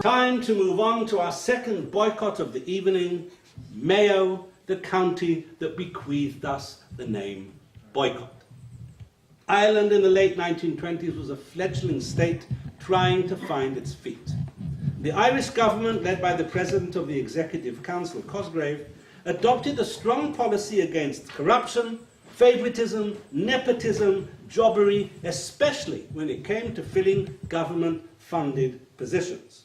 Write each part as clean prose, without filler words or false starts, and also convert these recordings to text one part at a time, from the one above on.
Time to move on to our second boycott of the evening, Mayo, the county that bequeathed us the name boycott. Ireland in the late 1920s was a fledgling state trying to find its feet. The Irish government, led by the President of the Executive Council, Cosgrave, adopted a strong policy against corruption, favouritism, nepotism, jobbery, especially when it came to filling government-funded positions.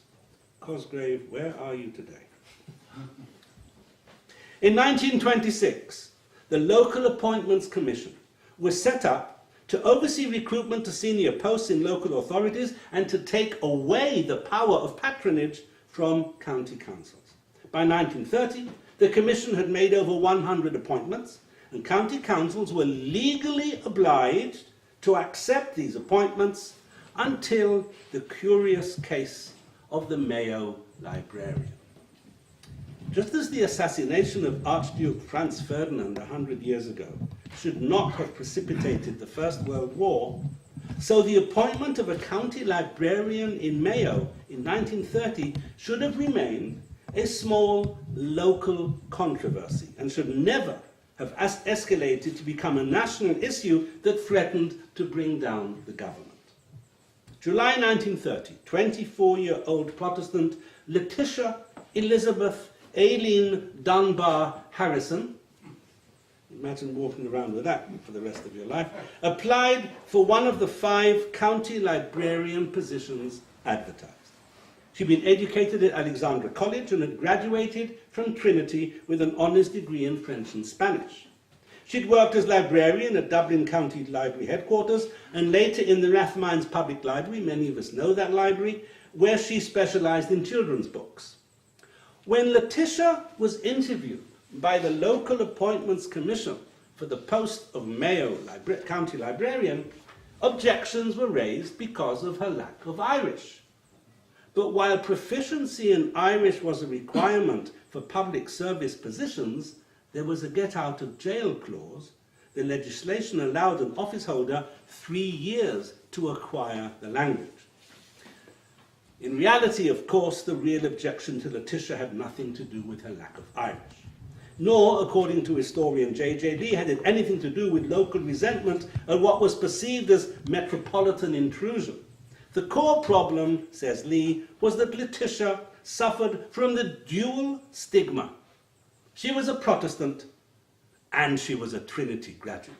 Cosgrave, where are you today? In 1926, the Local Appointments Commission was set up to oversee recruitment to senior posts in local authorities and to take away the power of patronage from county councils. By 1930, the Commission had made over 100 appointments, and county councils were legally obliged to accept these appointments until the curious case of the Mayo Librarian. Just as the assassination of Archduke Franz Ferdinand 100 years ago should not have precipitated the First World War, so the appointment of a county librarian in Mayo in 1930 should have remained a small local controversy and should never have escalated to become a national issue that threatened to bring down the government. July 1930, 24-year-old Protestant Letitia Elizabeth Aileen Dunbar-Harrison, imagine walking around with that for the rest of your life, applied for one of the 5 county librarian positions advertised. She'd been educated at Alexandra College and had graduated from Trinity with an honours degree in French and Spanish. She'd worked as librarian at Dublin County Library headquarters and later in the Rathmines Public Library, many of us know that library, where she specialised in children's books. When Letitia was interviewed by the Local Appointments Commission for the post of Mayo County Librarian, objections were raised because of her lack of Irish. But while proficiency in Irish was a requirement for public service positions, there was a get-out-of-jail clause. The legislation allowed an office holder 3 years to acquire the language. In reality, of course, the real objection to Letitia had nothing to do with her lack of Irish. Nor, according to historian J.J. Lee, had it anything to do with local resentment at what was perceived as metropolitan intrusion. The core problem, says Lee, was that Letitia suffered from the dual stigma. She was a Protestant and she was a Trinity graduate.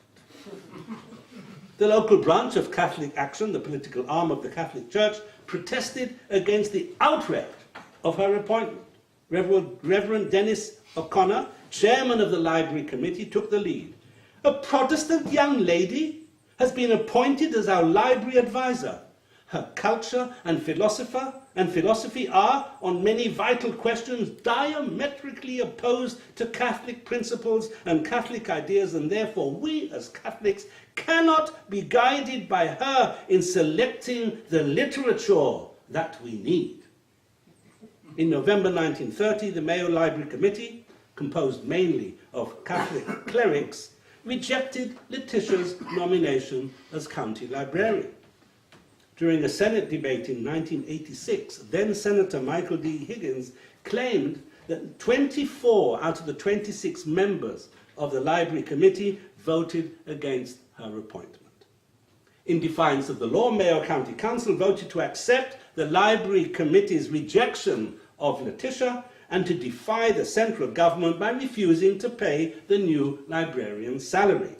The local branch of Catholic Action, the political arm of the Catholic Church, protested against the outrage of her appointment. Reverend Dennis O'Connor, chairman of the Library Committee, took the lead. A Protestant young lady has been appointed as our library advisor. Her culture and philosophy are, on many vital questions, diametrically opposed to Catholic principles and Catholic ideas, and therefore we, as Catholics, cannot be guided by her in selecting the literature that we need. In November 1930, the Mayo Library Committee, composed mainly of Catholic clerics, rejected Letitia's nomination as county librarian. During a Senate debate in 1986, then-Senator Michael D. Higgins claimed that 24 out of the 26 members of the Library Committee voted against her appointment. In defiance of the law, Mayo County Council voted to accept the Library Committee's rejection of Letitia and to defy the central government by refusing to pay the new librarian's salary.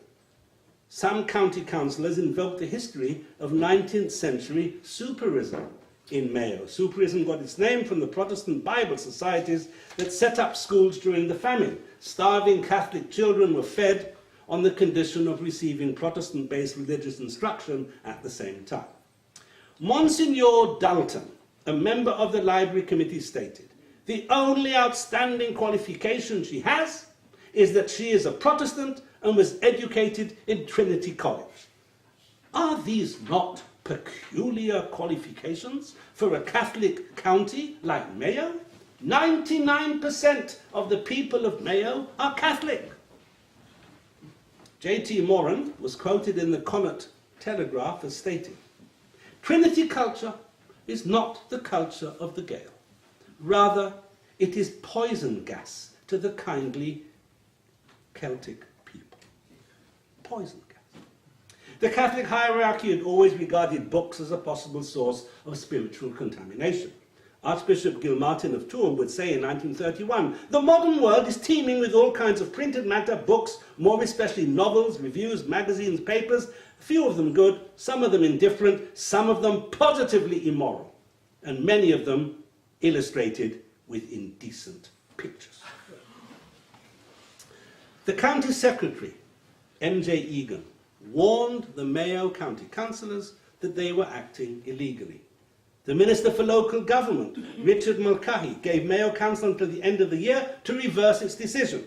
Some county councillors invoked the history of 19th century superism in Mayo. Superism got its name from the Protestant Bible societies that set up schools during the famine. Starving Catholic children were fed on the condition of receiving Protestant-based religious instruction at the same time. Monsignor Dalton, a member of the Library Committee, stated, "The only outstanding qualification she has is that she is a Protestant and was educated in Trinity College." Are these not peculiar qualifications for a Catholic county like Mayo? 99% of the people of Mayo are Catholic. J.T. Moran was quoted in the Connaught Telegraph as stating, "Trinity culture is not the culture of the Gael. Rather, it is poison gas to the kindly Celtic people. Poison gas. The Catholic hierarchy had always regarded books as a possible source of spiritual contamination. Archbishop Gilmartin of Tuam would say in 1931, "The modern world is teeming with all kinds of printed matter, books, more especially novels, reviews, magazines, papers, a few of them good, some of them indifferent, some of them positively immoral, and many of them illustrated with indecent pictures." The county secretary, M.J. Egan, warned the Mayo County councillors that they were acting illegally. The Minister for Local Government, Richard Mulcahy, gave Mayo Council until the end of the year to reverse its decision.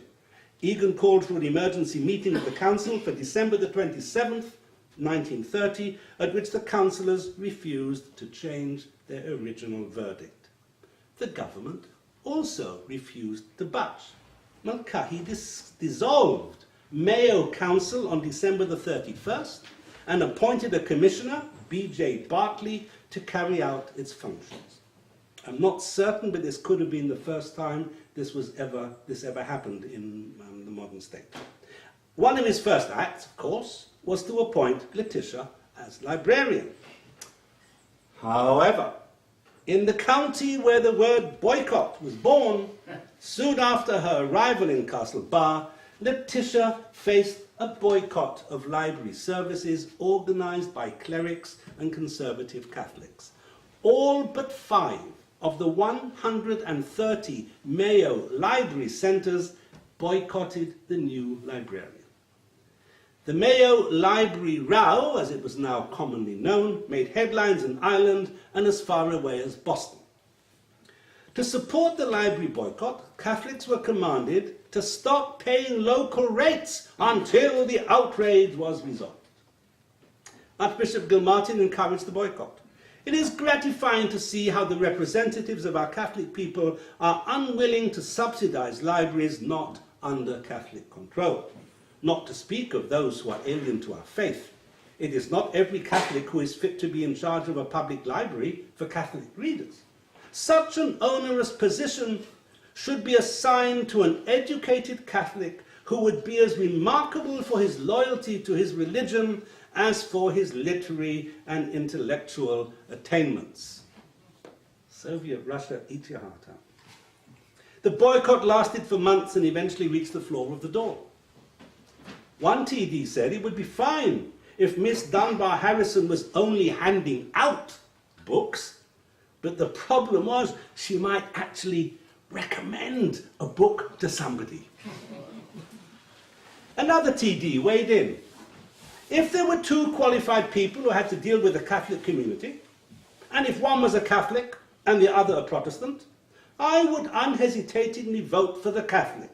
Egan called for an emergency meeting of the council for December the 27th, 1930, at which the councillors refused to change their original verdict. The government also refused to budge. Mulcahy dissolved Mayo Council on December the 31st and appointed a commissioner, B.J. Bartley, to carry out its functions. I'm not certain, but this could have been the first time this ever happened in the modern state. One of his first acts, of course, was to appoint Letitia as librarian. However, in the county where the word boycott was born, soon after her arrival in Castlebar, Letitia faced a boycott of library services organised by clerics and conservative Catholics. All but 5 of the 130 Mayo library centres boycotted the new librarian. The Mayo Library Row, as it was now commonly known, made headlines in Ireland and as far away as Boston. To support the library boycott, Catholics were commanded to stop paying local rates until the outrage was resolved. Archbishop Gilmartin encouraged the boycott. It is gratifying to see how the representatives of our Catholic people are unwilling to subsidize libraries not under Catholic control. Not to speak of those who are alien to our faith. It is not every Catholic who is fit to be in charge of a public library for Catholic readers. Such an onerous position should be assigned to an educated Catholic who would be as remarkable for his loyalty to his religion as for his literary and intellectual attainments. Soviet Russia, eat your heart out. The boycott lasted for months and eventually reached the floor of the Dáil. One TD said it would be fine if Miss Dunbar-Harrison was only handing out books, but the problem was she might actually recommend a book to somebody. Another TD weighed in. If there were 2 qualified people who had to deal with the Catholic community, and if one was a Catholic and the other a Protestant, I would unhesitatingly vote for the Catholic.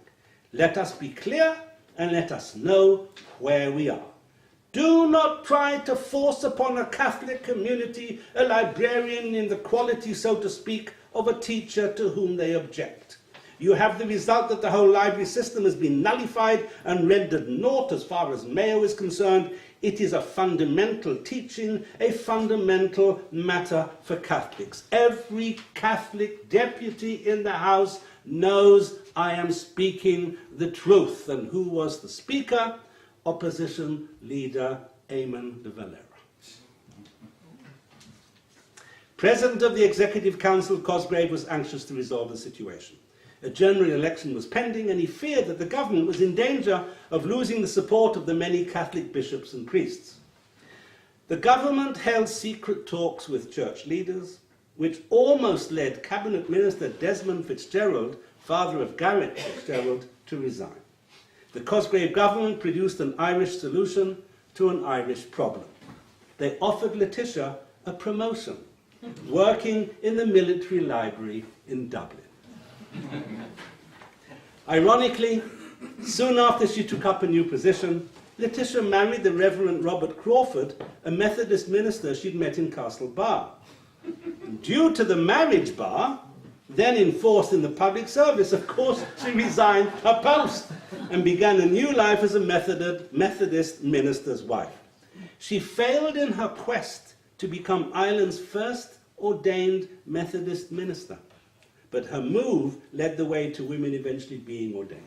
Let us be clear and let us know where we are. Do not try to force upon a Catholic community a librarian in the quality, so to speak, of a teacher to whom they object. You have the result that the whole library system has been nullified and rendered naught as far as Mayo is concerned. It is a fundamental teaching, a fundamental matter for Catholics. Every Catholic deputy in the House knows I am speaking the truth. And who was the speaker? Opposition leader Eamon de Valera. President of the Executive Council, Cosgrave, was anxious to resolve the situation. A general election was pending, and he feared that the government was in danger of losing the support of the many Catholic bishops and priests. The government held secret talks with church leaders, which almost led Cabinet Minister Desmond Fitzgerald, father of Garrett Fitzgerald, to resign. The Cosgrave government produced an Irish solution to an Irish problem. They offered Letitia a promotion, working in the military library in Dublin. Ironically, soon after she took up a new position, Letitia married the Reverend Robert Crawford, a Methodist minister she'd met in Castlebar. Due to the marriage bar, then enforced in the public service, of course, she resigned her post and began a new life as a Methodist minister's wife. She failed in her quest to become Ireland's first ordained Methodist minister. but her move led the way to women eventually being ordained.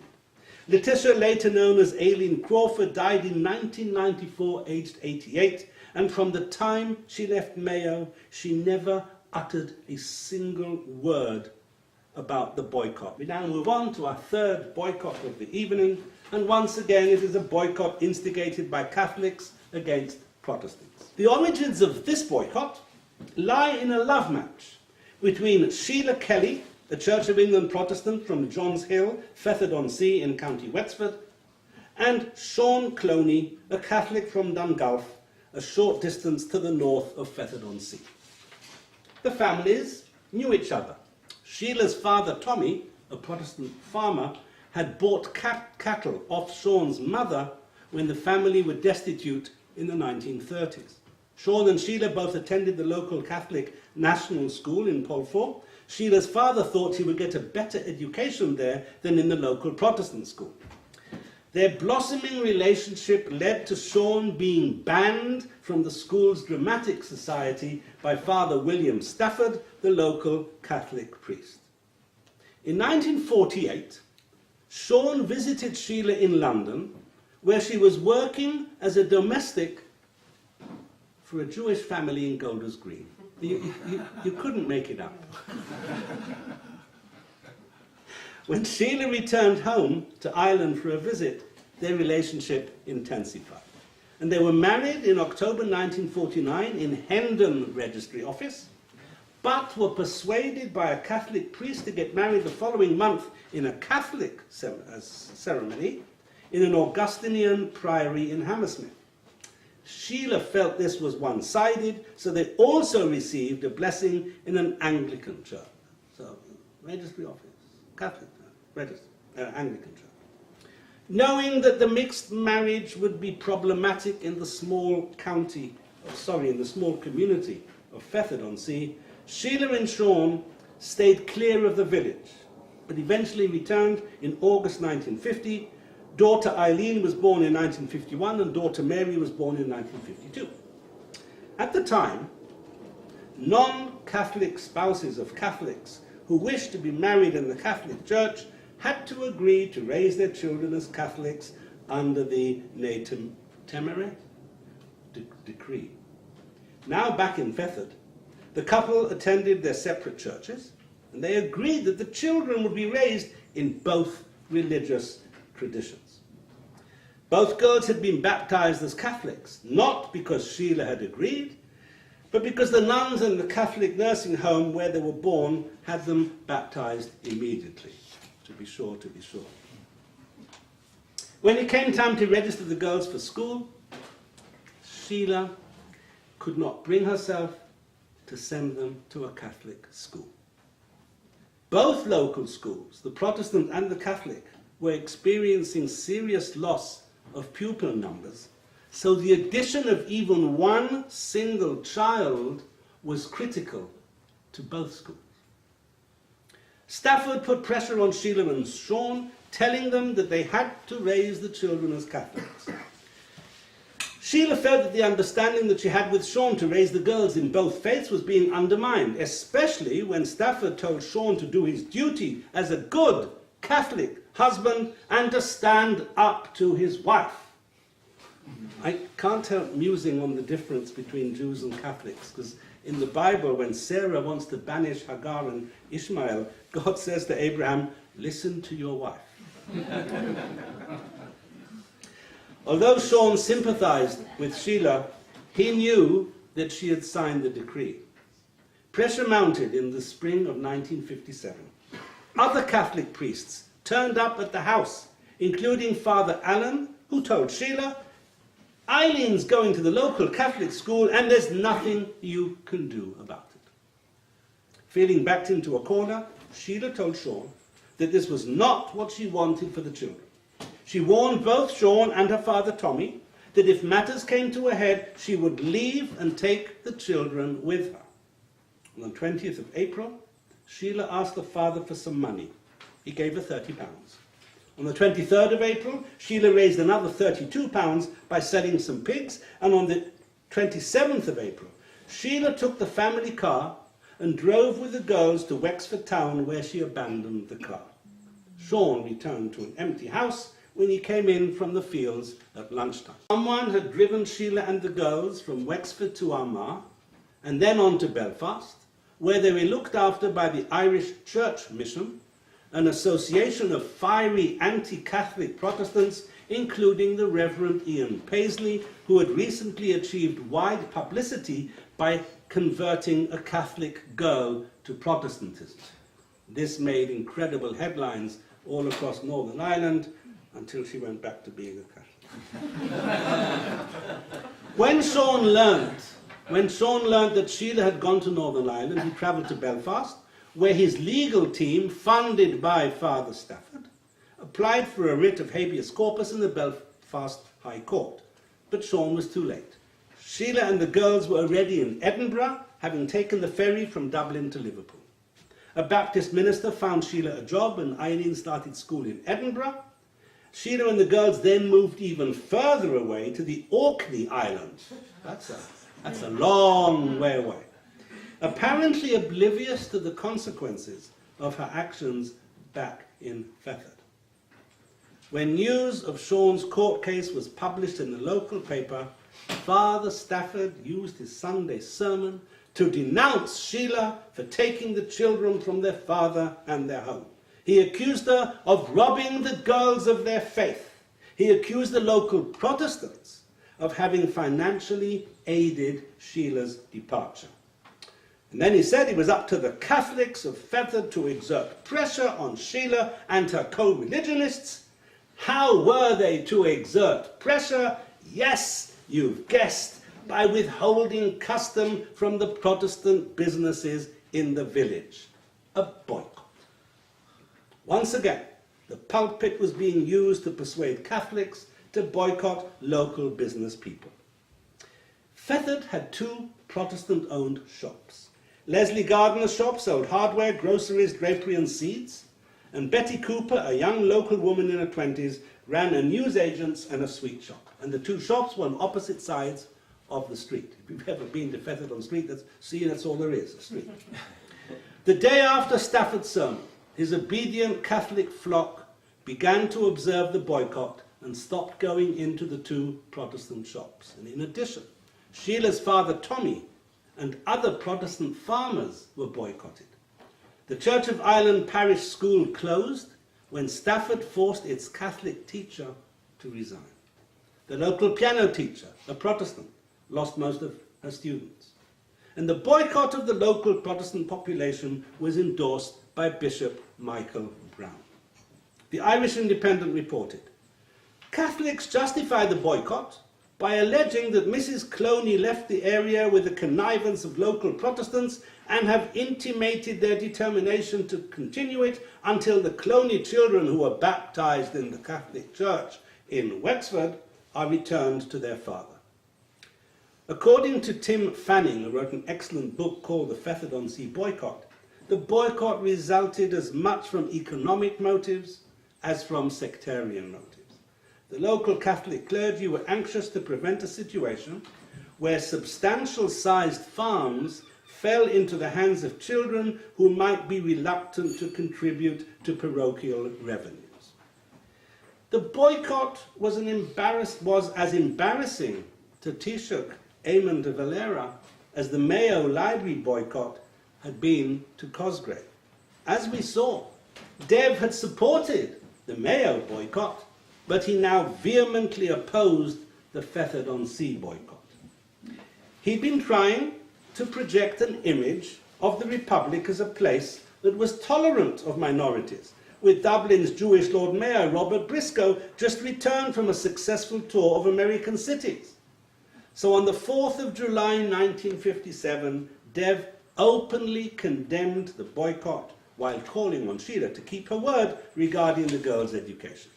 Letitia, later known as Aileen Crawford, died in 1994, aged 88, and from the time she left Mayo, she never uttered a single word about the boycott. We now move on to our third boycott of the evening, and once again it is a boycott instigated by Catholics against Protestants. The origins of this boycott lie in a love match between Sheila Kelly, a Church of England Protestant from Johns Hill, Fethard-on-Sea in County Wexford, and Sean Cloney, a Catholic from Dungulf, a short distance to the north of Fethard-on-Sea. The families knew each other. Sheila's father, Tommy, a Protestant farmer, had bought cattle off Sean's mother when the family were destitute in the 1930s. Sean and Sheila both attended the local Catholic National School in Polford. Sheila's father thought he would get a better education there than in the local Protestant school. Their blossoming relationship led to Sean being banned from the school's dramatic society by Father William Stafford, the local Catholic priest. In 1948, Sean visited Sheila in London, where she was working as a domestic for a Jewish family in Golders Green. You couldn't make it up. When Sheila returned home to Ireland for a visit, their relationship intensified. And they were married in October 1949 in Hendon Registry Office, but were persuaded by a Catholic priest to get married the following month in a Catholic ceremony in an Augustinian priory in Hammersmith. Sheila felt this was one-sided, so they also received a blessing in an Anglican church. So, registry office, Catholic Anglican church. Knowing that the mixed marriage would be problematic in the small community of Fethard-on-Sea, Sheila and Sean stayed clear of the village, but eventually returned in August 1950. Daughter Eileen was born in 1951 and daughter Mary was born in 1952. At the time, non-Catholic spouses of Catholics who wished to be married in the Catholic Church had to agree to raise their children as Catholics under the Ne Temere decree. Now back in Fethard, the couple attended their separate churches, and they agreed that the children would be raised in both religious traditions. Both girls had been baptized as Catholics, not because Sheila had agreed, but because the nuns in the Catholic nursing home where they were born had them baptized immediately. To be sure. When it came time to register the girls for school, Sheila could not bring herself to send them to a Catholic school. Both local schools, the Protestant and the Catholic, were experiencing serious loss of pupil numbers, so the addition of even one single child was critical to both schools. Stafford put pressure on Sheila and Sean, telling them that they had to raise the children as Catholics. Sheila felt that the understanding that she had with Sean to raise the girls in both faiths was being undermined, especially when Stafford told Sean to do his duty as a good Catholic husband and to stand up to his wife. I can't help musing on the difference between Jews and Catholics, because in the Bible, when Sarah wants to banish Hagar and Ishmael, God says to Abraham, listen to your wife. Although Sean sympathized with Sheila, he knew that she had signed the decree. Pressure mounted in the spring of 1957. Other Catholic priests turned up at the house, including Father Allen, who told Sheila, Eileen's going to the local Catholic school and there's nothing you can do about it. Feeling backed into a corner, Sheila told Sean that this was not what she wanted for the children. She warned both Sean and her father Tommy that if matters came to a head, she would leave and take the children with her. On the 20th of April, Sheila asked the father for some money. He gave her £30. On the 23rd of April, Sheila raised another £32 by selling some pigs, and on the 27th of April, Sheila took the family car and drove with the girls to Wexford town, where she abandoned the car. Sean returned to an empty house when he came in from the fields at lunchtime. Someone had driven Sheila and the girls from Wexford to Armagh and then on to Belfast, where they were looked after by the Irish Church Mission, an association of fiery anti-Catholic Protestants, including the Reverend Ian Paisley, who had recently achieved wide publicity by converting a Catholic girl to Protestantism. This made incredible headlines all across Northern Ireland until she went back to being a Catholic. When Sean learned that Sheila had gone to Northern Ireland, he travelled to Belfast, where his legal team, funded by Father Stafford, applied for a writ of habeas corpus in the Belfast High Court. But Sean was too late. Sheila and the girls were already in Edinburgh, having taken the ferry from Dublin to Liverpool. A Baptist minister found Sheila a job, and Eileen started school in Edinburgh. Sheila and the girls then moved even further away to the Orkney Islands. That's a long way away. Apparently oblivious to the consequences of her actions back in Fethard. When news of Sean's court case was published in the local paper, Father Stafford used his Sunday sermon to denounce Sheila for taking the children from their father and their home. He accused her of robbing the girls of their faith. He accused the local Protestants of having financially aided Sheila's departure. And then he said it was up to the Catholics of Fethard to exert pressure on Sheila and her co-religionists. How were they to exert pressure? Yes, you've guessed, by withholding custom from the Protestant businesses in the village. A boycott. Once again, the pulpit was being used to persuade Catholics to boycott local business people. Fethard had two Protestant-owned shops. Leslie Gardner's shop sold hardware, groceries, drapery and seeds, and Betty Cooper, a young local woman in her 20s, ran a newsagent's and a sweet shop. And the two shops were on opposite sides of the street. If you've ever been to Fethard-on-Sea, that's all there is, a street. The day after Stafford's sermon, his obedient Catholic flock began to observe the boycott and stopped going into the two Protestant shops. And in addition, Sheila's father Tommy and other Protestant farmers were boycotted. The Church of Ireland parish school closed when Stafford forced its Catholic teacher to resign. The local piano teacher, a Protestant, lost most of her students. And the boycott of the local Protestant population was endorsed by Bishop Michael Brown. The Irish Independent reported, Catholics justify the boycott by alleging that Mrs. Cloney left the area with the connivance of local Protestants and have intimated their determination to continue it until the Cloney children who were baptized in the Catholic Church in Wexford are returned to their father. According to Tim Fanning, who wrote an excellent book called The Fethard-on-Sea Boycott, the boycott resulted as much from economic motives as from sectarian motives. The local Catholic clergy were anxious to prevent a situation where substantial-sized farms fell into the hands of children who might be reluctant to contribute to parochial revenues. The boycott was as embarrassing to Taoiseach Eamon de Valera as the Mayo Library boycott had been to Cosgrave. As we saw, Dev had supported the Mayo boycott, but he now vehemently opposed the Fethard-on-Sea boycott. He'd been trying to project an image of the Republic as a place that was tolerant of minorities, with Dublin's Jewish Lord Mayor Robert Briscoe just returned from a successful tour of American cities. So on the 4th of July 1957, Dev openly condemned the boycott while calling on Sheila to keep her word regarding the girls' education.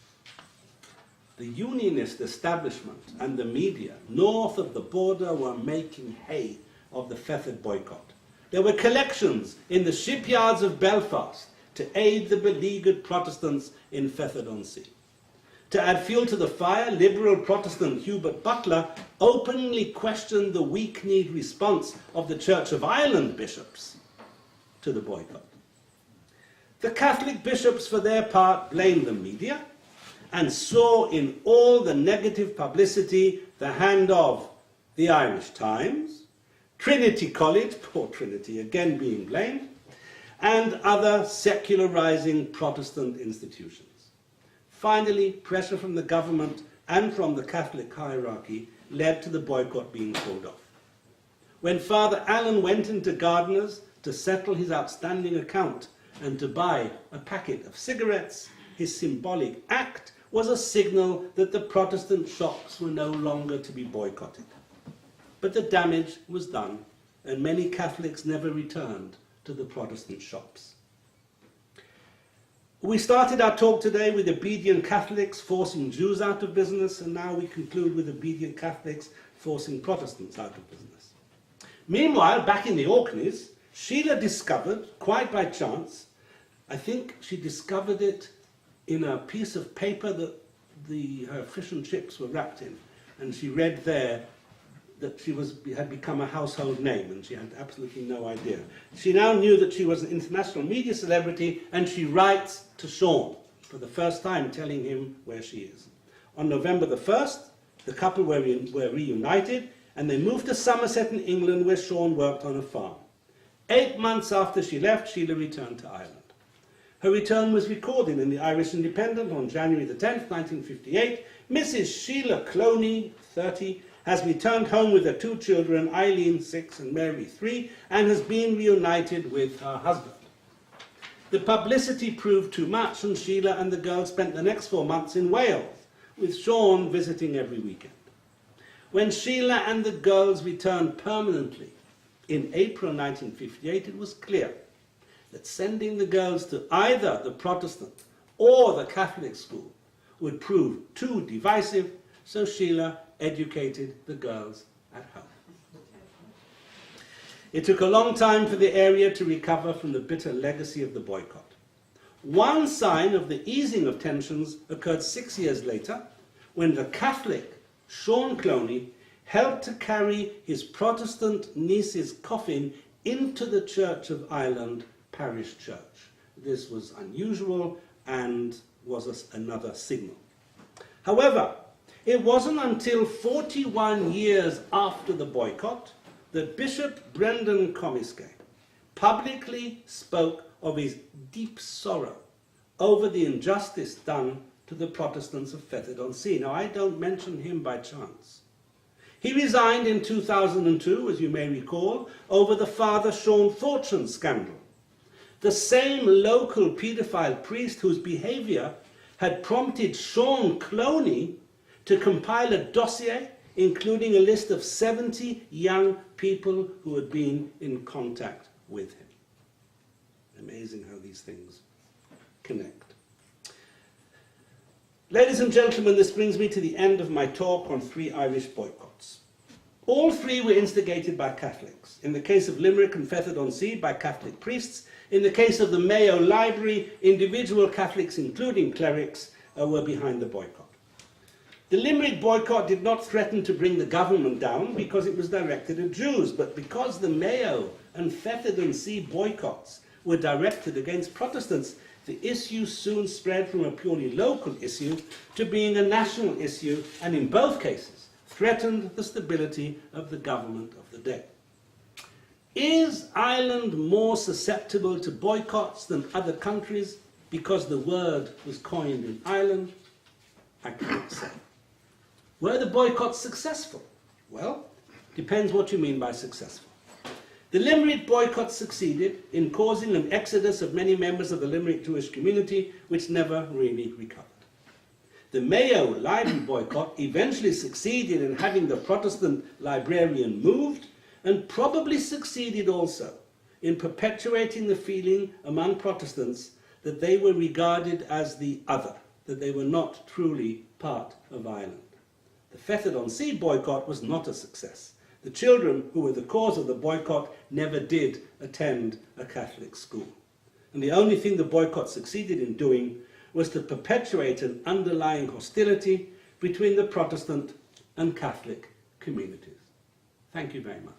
The unionist establishment and the media north of the border were making hay of the Fethard boycott. There were collections in the shipyards of Belfast to aid the beleaguered Protestants in Fethard-on-Sea. To add fuel to the fire, liberal Protestant Hubert Butler openly questioned the weak-kneed response of the Church of Ireland bishops. to the boycott. The Catholic bishops, for their part, blamed the media and saw in all the negative publicity the hand of the Irish Times, Trinity College, poor Trinity again being blamed, and other secularizing Protestant institutions. Finally, pressure from the government and from the Catholic hierarchy led to the boycott being called off. When Father Allen went into Gardiner's to settle his outstanding account and to buy a packet of cigarettes, his symbolic act was a signal that the Protestant shops were no longer to be boycotted. But the damage was done, and many Catholics never returned to the Protestant shops. We started our talk today with obedient Catholics forcing Jews out of business, and now we conclude with obedient Catholics forcing Protestants out of business. Meanwhile, back in the Orkneys, Sheila discovered, quite by chance, I think she discovered it in a piece of paper that her fish and chips were wrapped in, and she read there that she had become a household name, and she had absolutely no idea. She now knew that she was an international media celebrity, and she writes to Sean for the first time, telling him where she is. On November the 1st, the couple were reunited, and they moved to Somerset in England, where Sean worked on a farm. 8 months after she left, Sheila returned to Ireland. Her return was recorded in the Irish Independent on January the 10th, 1958. Mrs. Sheila Cloney, 30, has returned home with her 2 children, Eileen, 6, and Mary, 3, and has been reunited with her husband. The publicity proved too much, and Sheila and the girls spent the next 4 months in Wales, with Sean visiting every weekend. When Sheila and the girls returned permanently in April 1958, it was clear that sending the girls to either the Protestant or the Catholic school would prove too divisive, so Sheila educated the girls at home. It took a long time for the area to recover from the bitter legacy of the boycott. One sign of the easing of tensions occurred 6 years later, when the Catholic Sean Cloney helped to carry his Protestant niece's coffin into the Church of Ireland parish church. This was unusual and was another signal. However, it wasn't until 41 years after the boycott that Bishop Brendan Comiskey publicly spoke of his deep sorrow over the injustice done to the Protestants of Fethard-on-Sea. Now, I don't mention him by chance. He resigned in 2002, as you may recall, over the Father Sean Fortune scandal. The same local paedophile priest whose behaviour had prompted Sean Cloney to compile a dossier including a list of 70 young people who had been in contact with him. Amazing how these things connect. Ladies and gentlemen, this brings me to the end of my talk on 3 Irish boycotts. All 3 were instigated by Catholics. In the case of Limerick and Fethard-on-Sea, by Catholic priests. In the case of the Mayo Library, individual Catholics, including clerics, were behind the boycott. The Limerick boycott did not threaten to bring the government down because it was directed at Jews, but because the Mayo and Fethard-on-Sea boycotts were directed against Protestants, the issue soon spread from a purely local issue to being a national issue, and in both cases threatened the stability of the government of the day. Is Ireland more susceptible to boycotts than other countries because the word was coined in Ireland? I can't say. Were the boycotts successful? Well, depends what you mean by successful. The Limerick boycott succeeded in causing an exodus of many members of the Limerick Jewish community, which never really recovered. The Mayo Library boycott eventually succeeded in having the Protestant librarian moved, and probably succeeded also in perpetuating the feeling among Protestants that they were regarded as the other, that they were not truly part of Ireland. The Fethard-on-Sea boycott was not a success. The children who were the cause of the boycott never did attend a Catholic school. And the only thing the boycott succeeded in doing was to perpetuate an underlying hostility between the Protestant and Catholic communities. Thank you very much.